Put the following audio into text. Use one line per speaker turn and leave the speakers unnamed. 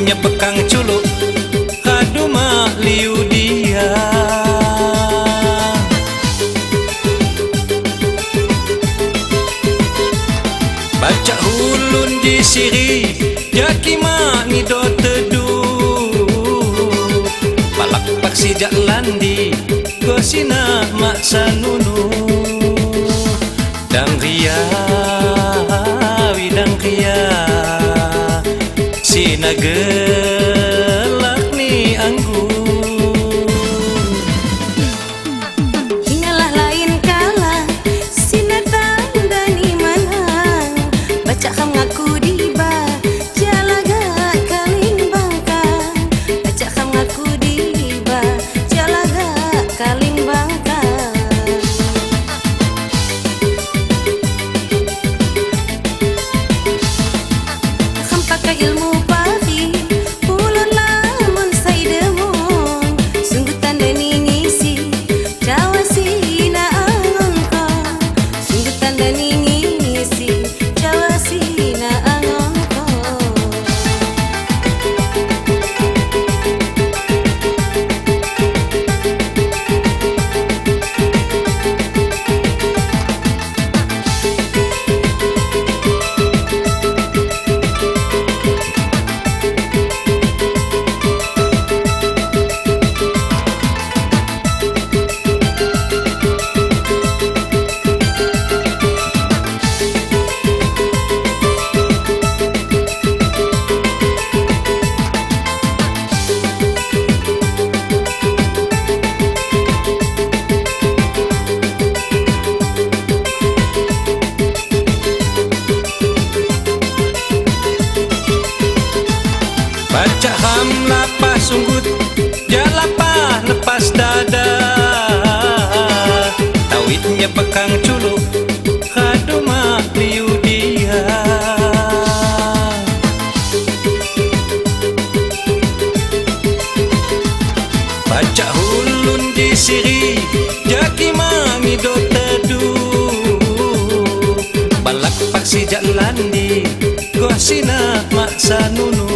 Tawitnya bekang culuk kaduma liu dia. Baca hulun di siri jaki mani do teduh. Balak paksi jalan di gosina maksa nunu. Dang ria widang ria sina gelak ni anggur.
Hingalah lain kala sina tandani manang. Baca kam ngaku diba jalaga kaling bangkang. Baca kam ngaku diba jalaga kaling bangkang. Kam pakai ilmu pagi ulun lamun sai demong. Sungguh tanda ni ngisi jawa sina angon ko. Sungguh tanda ni ngisi jawa sina angon ko.
Baca ham lapah sunggut jalapah lepas dada. Tawitnya bekang culuk kaduma liu dia. Baca hulun di siri jaki mangi do teduh. Balak paksi jalan di gosina maksa nunu.